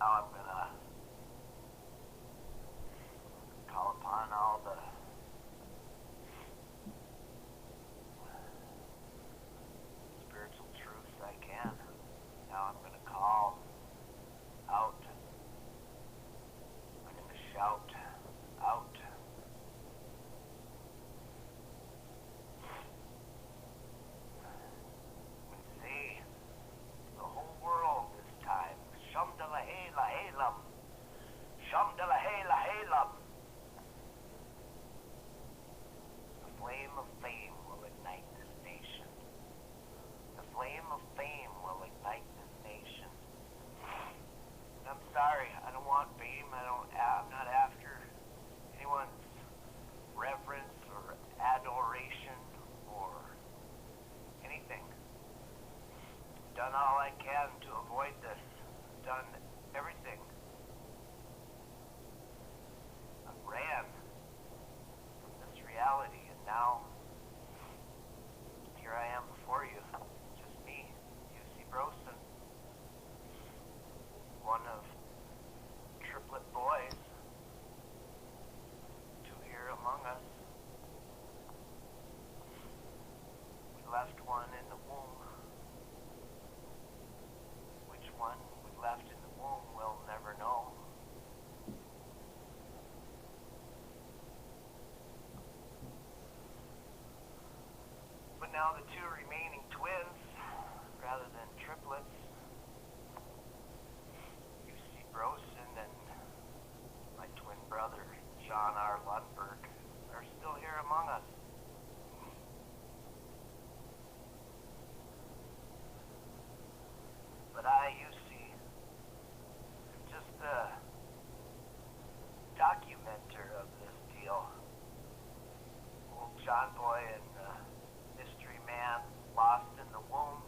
Now I'm gonna call upon all the spiritual truths I can. Now I'm gonna call out. I'm gonna shout out. And say the whole world this time. Shum de la hey la hey lum. Shum de la hey la hey lum. The flame of fame will ignite this nation. The flame of fame will ignite this nation. And I'm sorry, I don't want fame. I'm not after anyone's reverence or adoration or anything. I've done all I can to avoid this. I've done everything. I ran from this reality, and now here I am before you. Just me, UC Brosen, one of triplet boys, two here among us. We left one in the womb. Which one we left in the womb we'll never know. But now the two remaining twins, rather than triplets, UC Brosen and my twin brother, John R. Lundberg, are still here among us. But I, UC, am just the documenter of this deal. Old John Boy and mystery man lost in the womb,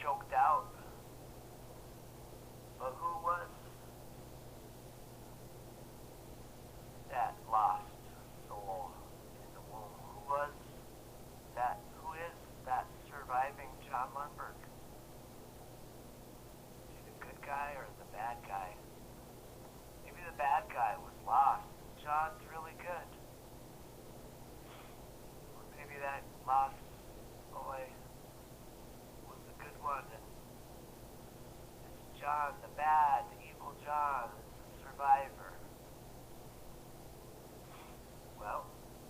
choked out. But who was that lost soul in the womb? Who was that? Who is that surviving John Lundberg? Is he the good guy or the bad guy? Maybe the bad guy was lost. John's really good. Or maybe that lost boy was the good one, and it's John, the bad, evil John, the survivor. Well,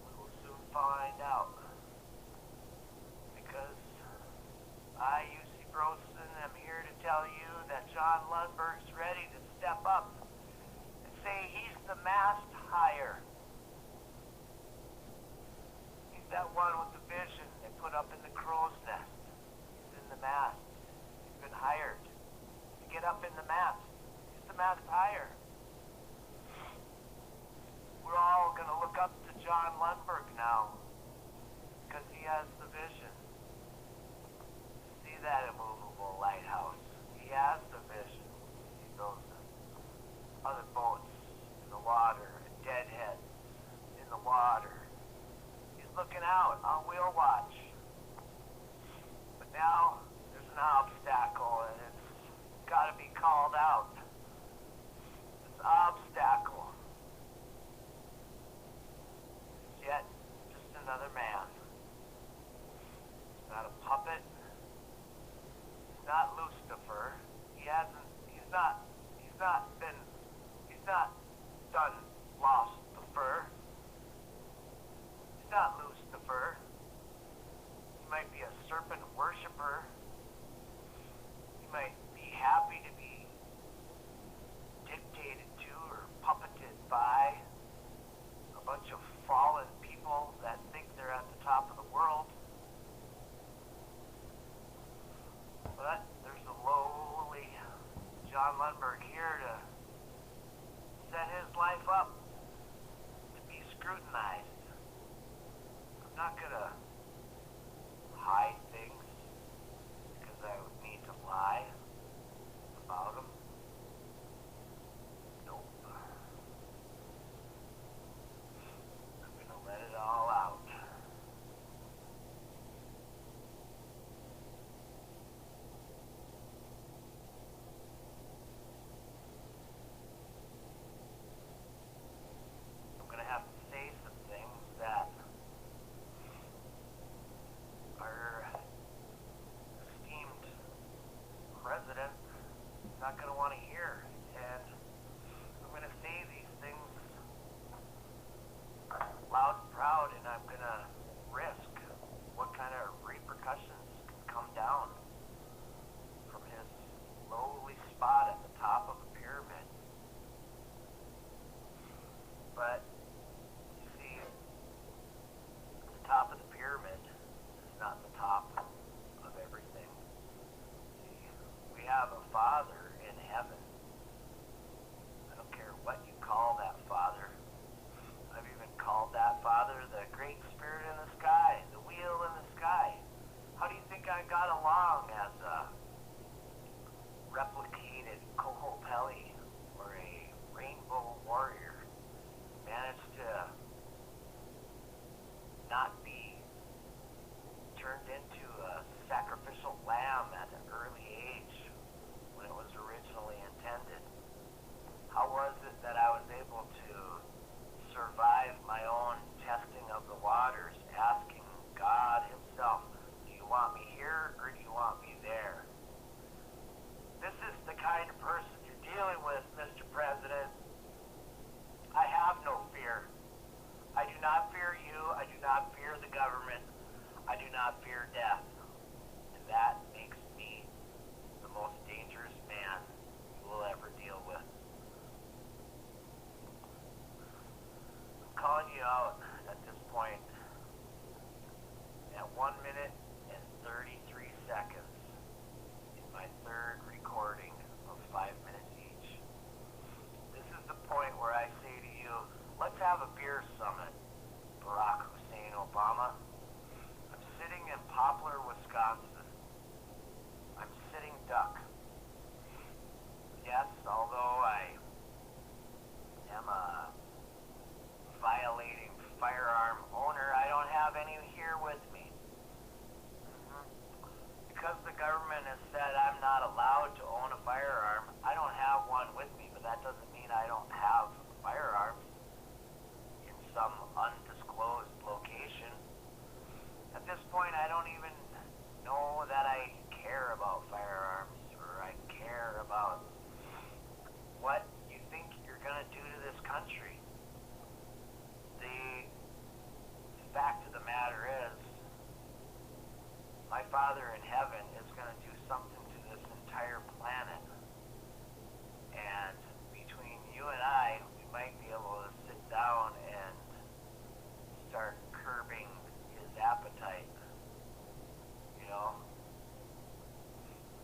we will soon find out. Because I, UC Brosen, am here to tell you that John Lundberg's ready to step up and say he's the masked hire. He's that one with the vision they put up in the crow's nest. He's in the mast. He's been hired to get up in the mast. He's the masked hire. We're all going to look up to John Lundberg now because he has the vision. See that immovable lighthouse? He has the vision. He those other boats in the water, and deadheads in the water. He's looking out on wheel watch. But now there's an obstacle, and it's got to be called out. This obstacle is yet just another man. He's not a puppet. He's not Lucifer. He's not done lost the fur. He's not Lucifer. He might be a serpent worshiper. He might be happy to be dictated to or puppeted by a bunch of fallen people that think they're at the top of the world. But there's a lowly John Lundberg here to set his life up to be scrutinized. I'm not gonna hide things because I would need to lie about them. Nope. I'm gonna let it all out. not going to want to hear. And I'm going to say these things loud and proud, and I'm going to risk what kind of repercussions can come down from his lowly spot at the top of the pyramid. But, you see, the top of the pyramid is not the top of everything. See, we have a Father in heaven. I don't care what you call that Father. I've even called that Father the Great Spirit in the sky, the wheel in the sky. How do you think I got along as a replicated Kohopeli or a rainbow warrior? Managed to not be turned into a sacrificial lamb at an early age when it was originally intended. How was it that I was able to survive my own testing of the waters, asking God himself, do you want me here or do you want me there? This is the kind of person you're dealing with, Mr. President. I have no fear. I do not fear you. I do not fear the government. I do not fear death. And that makes me the most dangerous man you will ever deal with. I'm calling you out at this point at 1 minute and 33 seconds in my third recording of 5 minutes each. This is the point where I say to you, let's have a beer summit, Barack Hussein Obama. I'm sitting in Poplar, Wisconsin. I'm sitting duck. Yes, although I am a violating firearm owner, I don't have any here with me. Because the government has said I'm not allowed to own a firearm, I don't have one with me, but that doesn't mean I don't have firearms in some undisclosed location. At this point, I don't even know that I care about firearms, or I care about what you think you're going to do to this country. The fact of the matter is, my Father in heaven is going to do something to this entire planet. And between you and I, we might be able to sit down and start curbing his appetite. You know?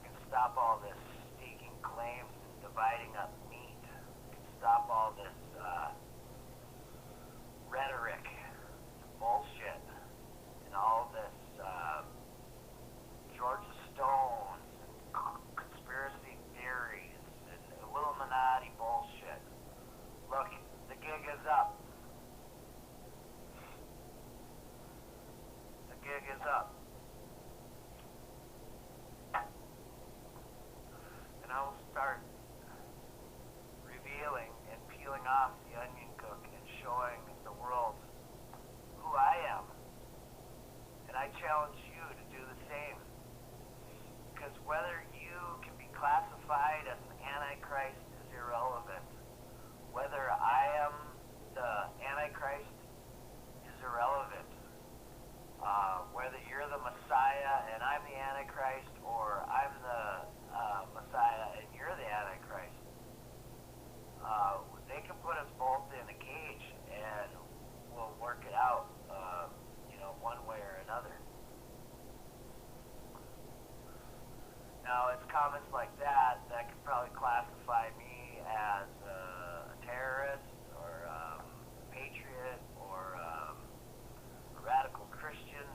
We can stop all this staking claims and dividing up meat. We can stop all this rhetoric and bullshit and all this Georgia Stones and conspiracy theories and Illuminati bullshit. Look, the gig is up. The gig is up. And I will start revealing and peeling off the onion cook and showing the world who I am. And I challenge you to do the same. Because whether you can be classified as an Antichrist is irrelevant. Whether I am the Antichrist is irrelevant. Whether you're the Messiah and I'm the Antichrist, or I'm the Messiah and you're the Antichrist, they can put us both in a cage and we'll work it out, one way or another. Now, it's comments like that could probably classify me as a terrorist or a patriot or a radical Christian,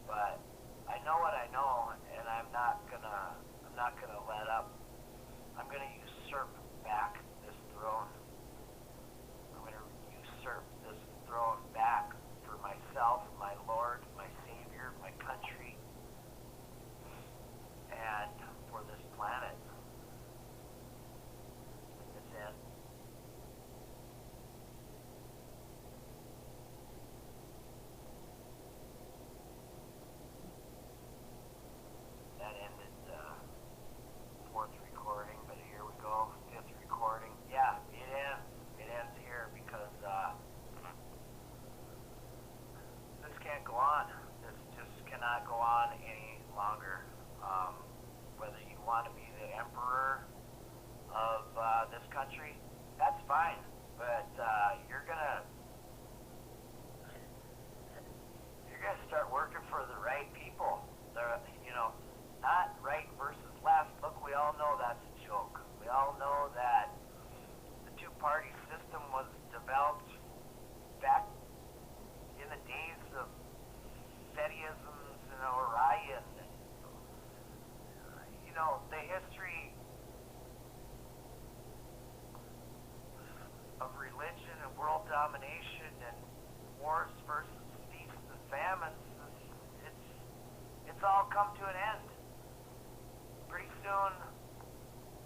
but I know what I know, and I'm not gonna let up. I'm gonna usurp back this throne. I'm gonna usurp this throne back for myself, my Lord, my Savior, my country, and for this planet. That's it. That ended the fourth recording. history of religion and world domination and wars versus feasts and famines, it's all come to an end. Pretty soon,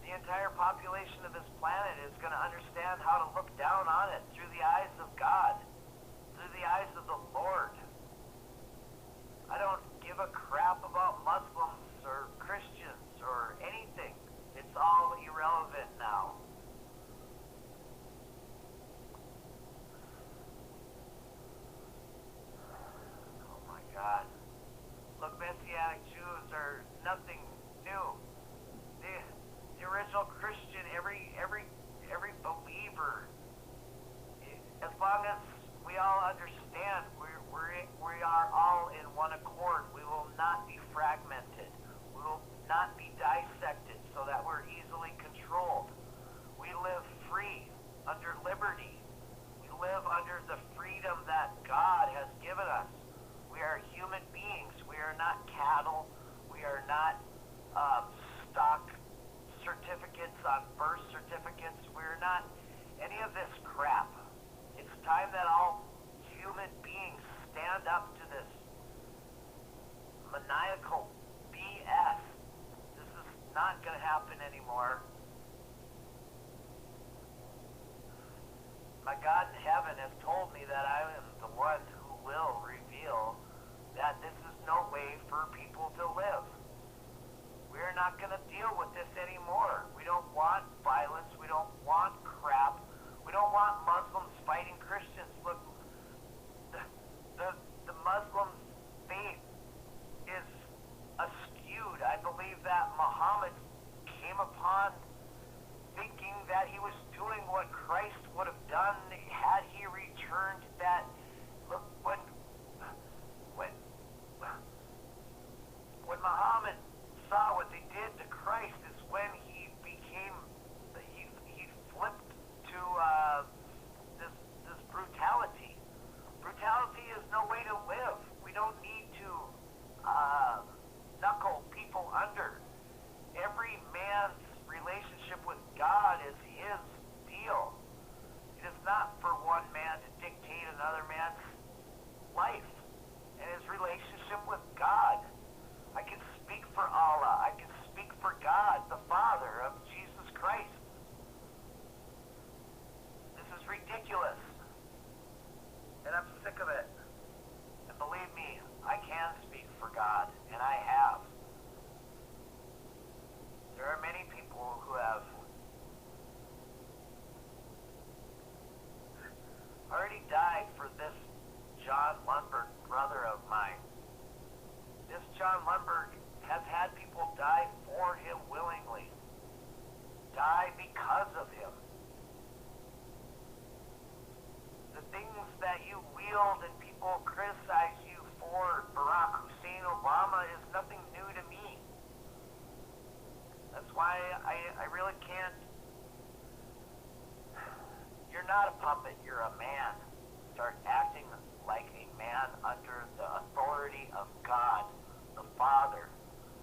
the entire population of this planet is going to understand how to look down on it through the eyes of God, through the eyes of the Lord. I don't give a crap about Muslims or Christians or anything. It's all irrelevant now. Oh my God. Look, Messianic Jews are nothing new. The original Christian, every believer, as long as we all understand we are all in one accord, we will not be fragmented. We will not be dissected so that we're easily controlled. We live free under liberty. We live under the freedom that God has given us. We are human beings. We are not cattle. We are not stock certificates on birth certificates. We're not any of this crap. It's time that all human beings stand up to this maniacal BS. This is not going to happen anymore. My God in heaven has told me that I am the one who will reveal that this is no way for people to live. We're not going to deal with this anymore. We don't want violence. We don't want crap. We don't want Muslims fighting Christians. Look, the Muslim faith is askewed. I believe that Muhammad came upon thinking that he was doing what Christ would have done had he returned. That look, when Muhammad saw what they did to Christ is when he flipped to this brutality. Brutality is no way to live. We don't need to knuckle people under. Every man's relationship with God is his deal. It is not for one man to dictate another man's life and his relationship with God. I can speak for Allah. I can speak for God, the Father of Jesus Christ. This is ridiculous. And I'm sick of it. And believe me, I can speak for God, and I have. There are many people who have already died for this John Lundberg brother of mine. This John Lundberg has had people die for him willingly. Die because of him. The things that you wield and people criticize you for, Barack Hussein Obama, is nothing new to me. That's why I really can't. You're not a puppet, you're a man. Start acting like a man under the authority of God, the Father.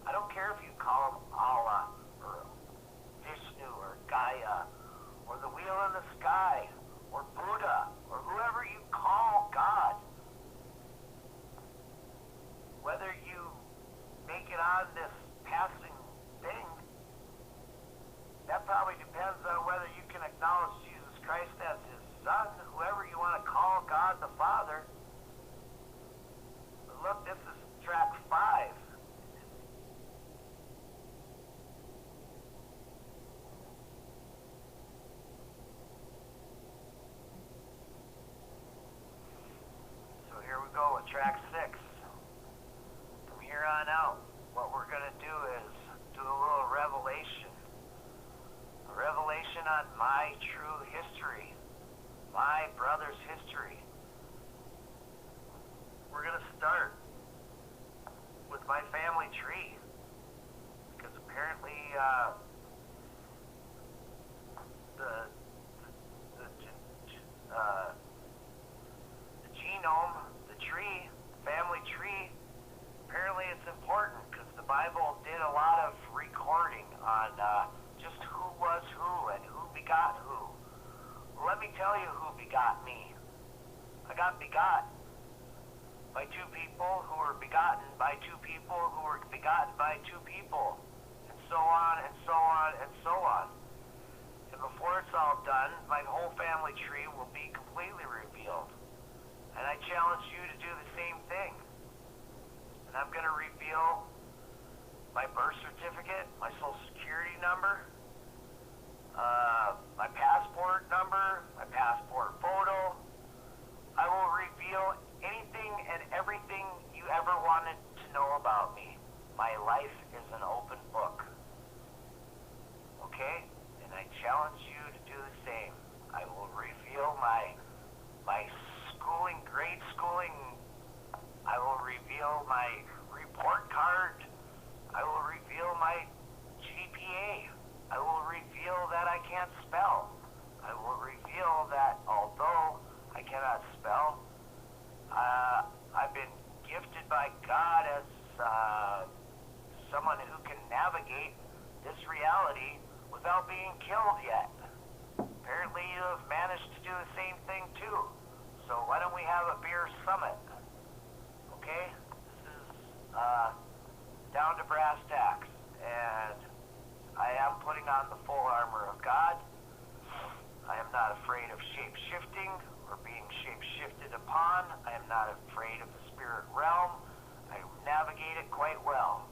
I don't care if you call him Allah, or Vishnu, or Gaia, or the wheel in the sky, or Buddha, or whoever you call God. Whether you make it on this passing thing, that probably depends on whether you can acknowledge Jesus Christ as his son, whoever you want to call God the Father. But look, this is track 5. So here we go with track 6. From here on out, what we're going to do is do a little revelation. A revelation on my true history. My brother's history. We're going to start with my family tree. Because apparently, the genome, the tree, family tree, apparently it's important because the Bible did a lot of recording on just who was who and who begot who. Well, let me tell you who begot me. I got begot by two people who were begotten by two people who were begotten by two people, and so on and so on and so on. And before it's all done, my whole family tree will be completely revealed. And I challenge you to do the same thing. And I'm going to reveal my birth certificate, my social security number, my passport number, my passport photo. I will reveal anything and everything you ever wanted to know about me. My life is an open book. Okay? And I challenge you to do the same. I will reveal my schooling, grade schooling. I will reveal my report card. I will reveal my GPA. I will reveal that I can't spell. I will reveal that although I cannot spell, I've been gifted by God as someone who can navigate this reality without being killed yet. Apparently you have managed to do the same thing too. So why don't we have a beer summit? Okay? This is down to brass tacks. And I am putting on the full armor of God. I am not afraid of shape-shifting or being shape-shifted upon. I am not afraid of the spirit realm. I navigate it quite well.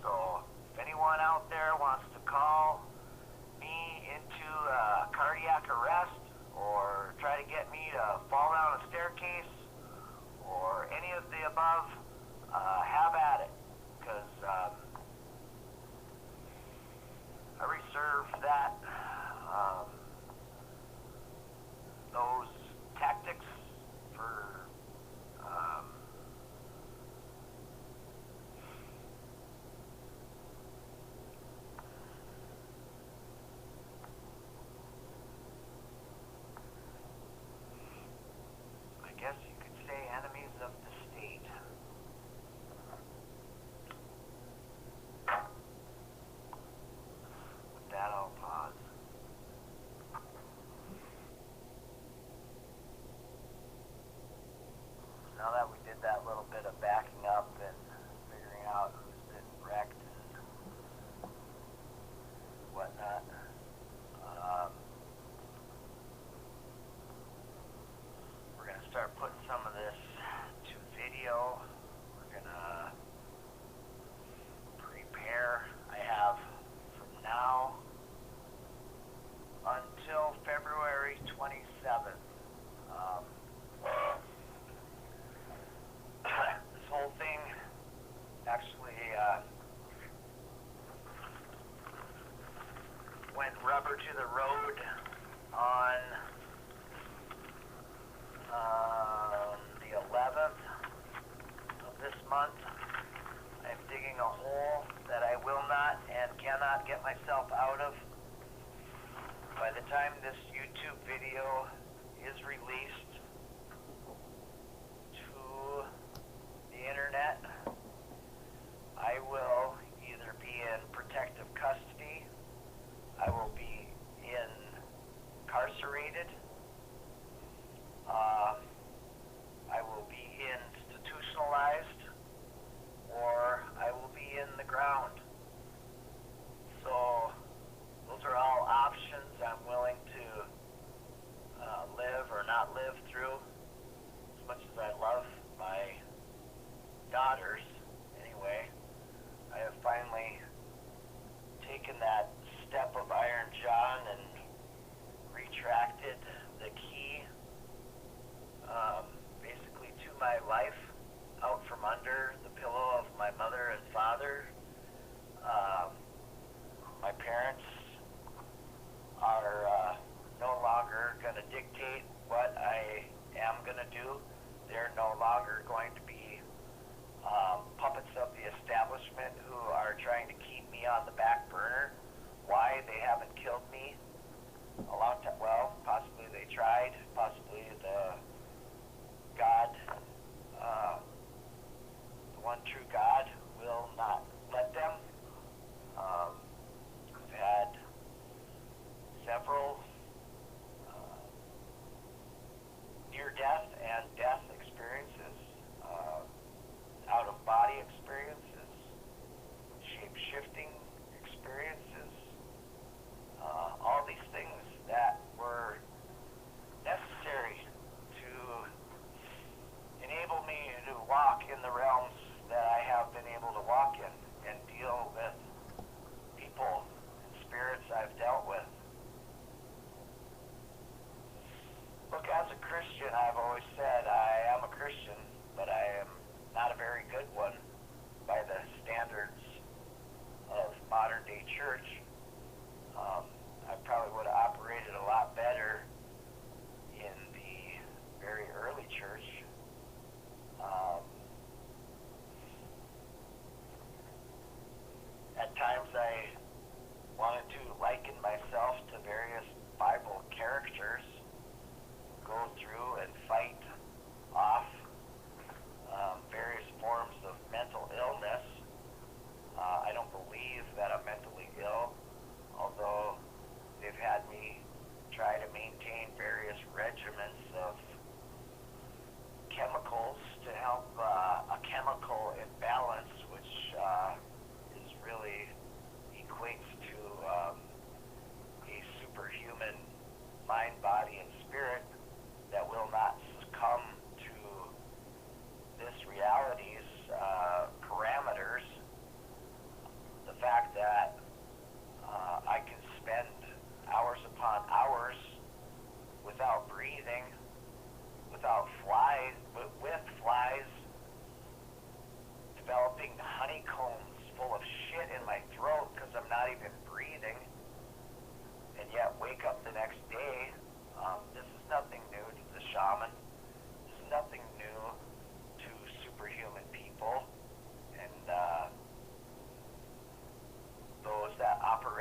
So if anyone out there wants to call me into cardiac arrest or try to get me to fall down a staircase or any of the above, have at it. Because I reserve that those tactics for I guess you could say enemies of the state. With that, I'll pause. Now that we did that little bit of backing up and figuring out who's been wrecked and whatnot, we're going to start putting some of this to video. We're going to prepare. I have from now until February 27th. This whole thing actually went rubber to the road on the 11th of this month. I'm digging a hole that I will not and cannot get myself out of. By the time this YouTube video is released to the internet, I will either be in protective custody, I will be incarcerated, I will be institutionalized, or I will be in the ground. So those are all options I'm willing to live or not live through. As much as I love my daughters, anyway, I have finally taken that step of Iron John and retracted the key, basically to my life, out from under the pillow of my mother and father. My parents are no longer going to dictate what I am going to do. They're no longer going to be puppets of the establishment who are trying to keep me on the back burner. Why they haven't killed me a long time? Well, possibly they tried. Possibly the God, the one true God, will not let them.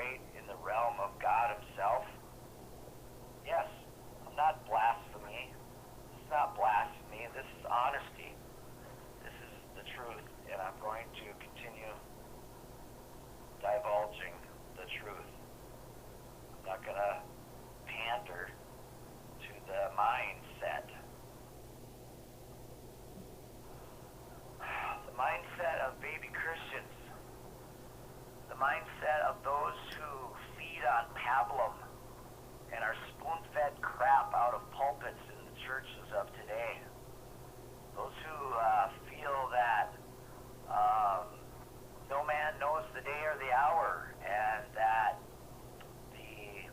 operate in the realm of God himself? Yes, I'm not blasphemy. It's not blasphemy. This is honesty. This is the truth, and I'm going to continue divulging the truth. I'm not going to pander to the mindset. The mindset of baby Christians. The mindset of those who feed on pablum and are spoon-fed crap out of pulpits in the churches of today. Those who feel that no man knows the day or the hour, and that the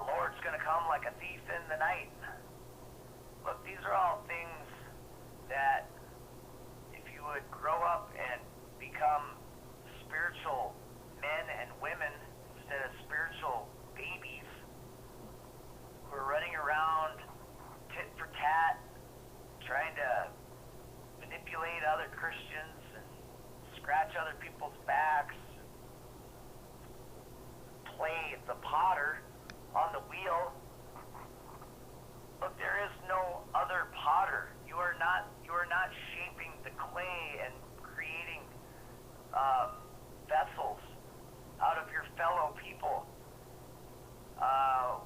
Lord's going to come like a thief in the night. Look, these are all things that if you would grow up and become spiritual men and women instead of spiritual babies who are running around tit for tat, trying to manipulate other Christians and scratch other people's backs, play the potter on the wheel. Look, there is no other potter. You are not shaping the clay and creating vessels out of your fellow people.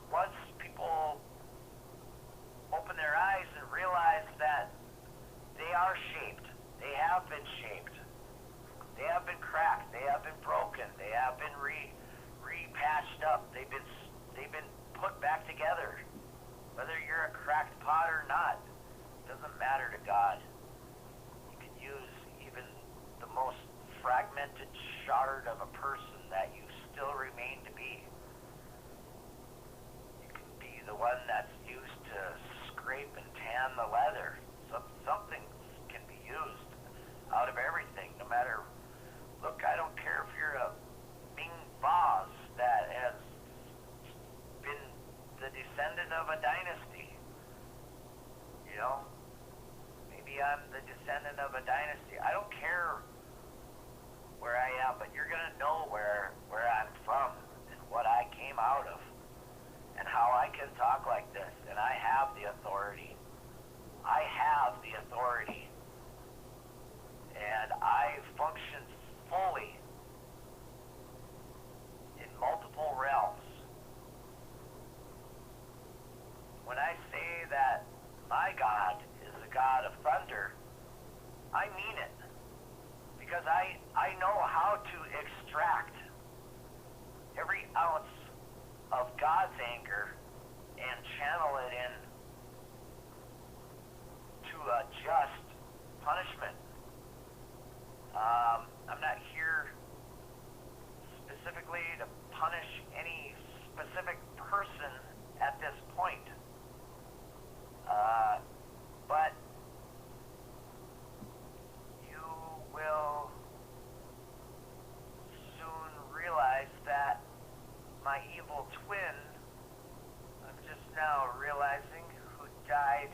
Once people open their eyes and realize that they are shaped, they have been shaped, they have been cracked, they have been broken, they have been repatched up, they've been put back together. Whether you're a cracked pot or not, doesn't matter to God. You can use even the most fragmented shard of a person that you still remain to be. You can be the one that's used to scrape and tan the leather. Something can be used out of everything, no matter. Look, I don't care if you're a Ming vase that has been the descendant of a dynasty. You know? Maybe I'm the descendant of a dynasty. I don't care where I am, but you're going to know where I'm from and what I came out of and how I can talk like this. And I have the authority. I have the authority. And I function fully in multiple realms. When I say that my God is a God of thunder, I mean it. Because I know how to extract every ounce of God's anger and channel it in to a just punishment. I'm not here specifically to punish any specific person at this point. But you will soon realize that my evil twin, I'm just now realizing, who died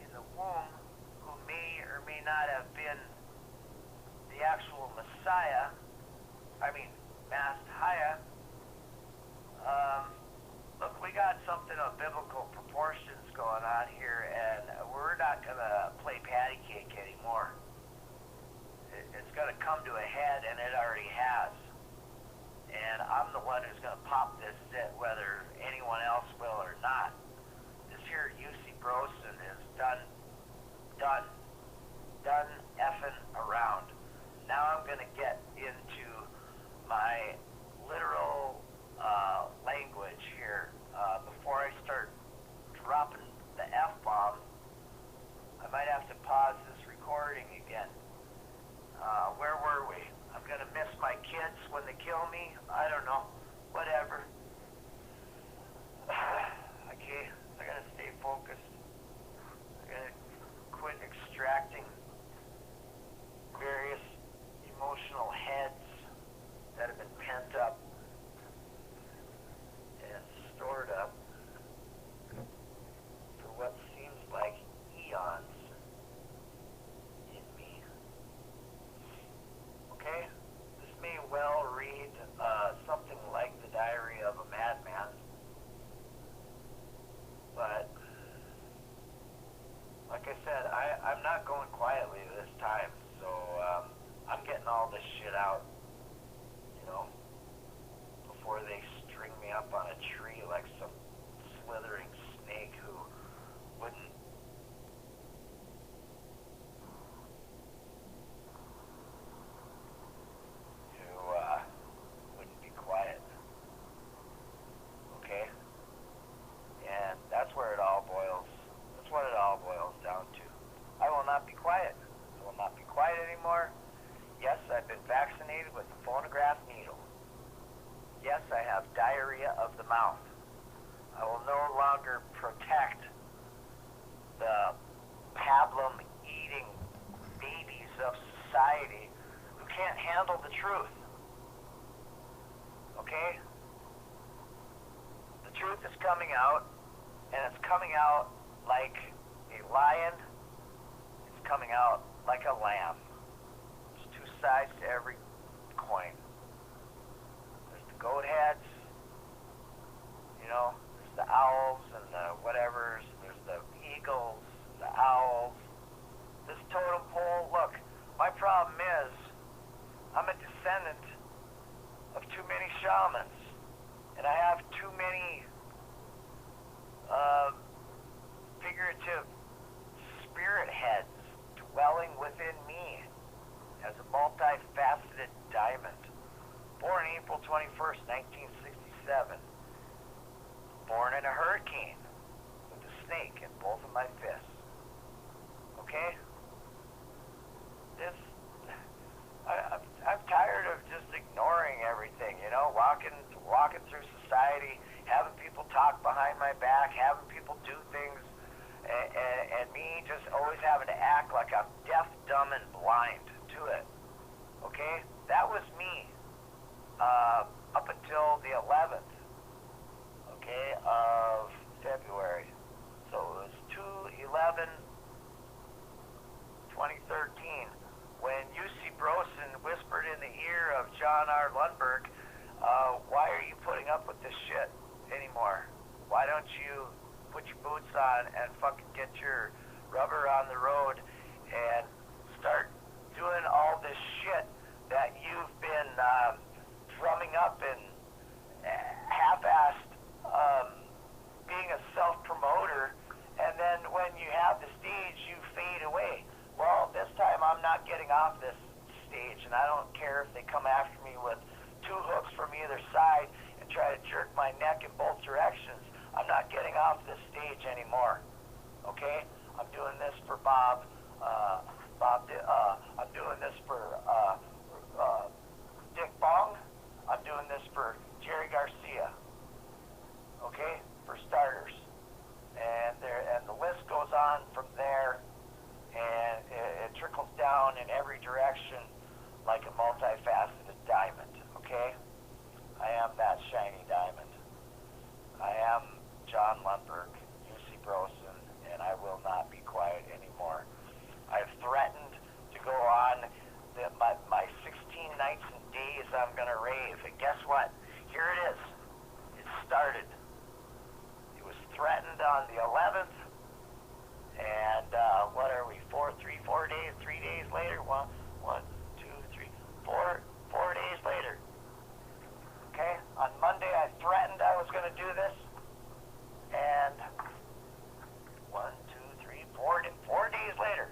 in the womb, who may or may not have been the actual Messiah, Mastaya. Look, we got something of biblical proportions going on here, and we're not going to play patty cake anymore. It's going to come to a head, and it already has. And I'm the one who's going to pop this zit, whether anyone else will or not. This here UC Brosen is done effing around. Now I'm going to get into my literal language here. Before I start dropping the F-bomb, I might have to pause this recording again. Where were we? I'm going to miss my kids when they kill me? I don't know. Whatever. Okay, I got to stay focused. I got to quit extracting various emotional heads that have been pent up and stored up for what seems like eons in me. Okay? This may well mouth. I will no longer protect the pablum-eating babies of society who can't handle the truth. Okay? The truth is coming out, and it's coming out like a lion. It's coming out like a lamb. There's two sides to every coin. There's the goat heads, you know, there's the owls and the whatevers, there's the eagles, the owls. This totem pole, look, my problem is I'm a descendant of too many shamans, and I have too many figurative spirit heads dwelling within me as a multifaceted diamond. Born April 21st, 1967. Born in a hurricane with a snake in both of my fists. Okay? I'm tired of just ignoring everything, you know, walking through society, having people talk behind my back, having people do things, and me just always having to act like I'm deaf, dumb, and blind to it. Okay? That was me up until the 11th, okay, of February. So it was 2/11/2013 when UC Brosen whispered in the ear of John R. Lundberg, why are you putting up with this shit anymore? Why don't you put your boots on and fucking get your rubber on the road and start doing all this shit that you've been drumming up and half-assed being a self-promoter, and then when you have the stage, you fade away. Well, this time I'm not getting off this stage, and I don't care if they come after me with two hooks from either side and try to jerk my neck in both directions. I'm not getting off this stage anymore. Okay? I'm doing this for Bob. I'm doing this for Dick Bong. I'm doing this for Jerry Garcia. Okay? For starters. And the list goes on from there, and it trickles down in every direction like a multifaceted diamond. Okay? I am that shiny diamond. I am John Lundberg, UC Brosen, and I will not be quiet anymore. I've threatened to go on my 16 nights and days I'm going to rave. And guess what? Here it is. It started. It was threatened on the 11th. And what are we? 4 days, 3 days later? One, two, three, 4 days later. Okay? On Monday I threatened I was going to do this. And 4 days later.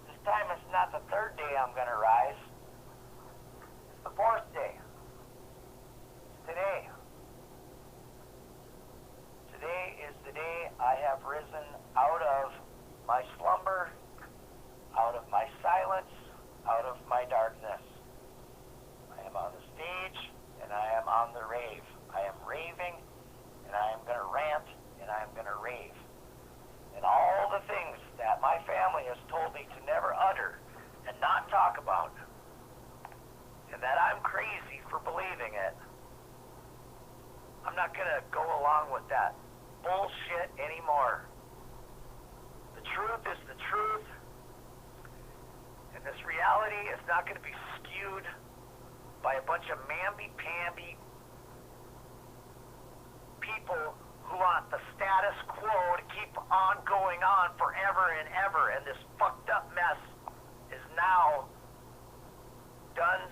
This time it's not the third day I'm going to rise. It's the fourth day. It's today. Today is the day I have risen out of my slumber, out of my silence, out of my darkness. I am on the stage, and I am on the rave. I am raving, and I am going to rant, and I am going to rave. And all the things that my family has told me to never utter and not talk about, and that I'm crazy for believing it, I'm not going to go along with that bullshit anymore. The truth is the truth, and this reality is not going to be skewed by a bunch of mamby-pamby people who want the status quo to keep on going on forever and ever, and this fucked up mess is now done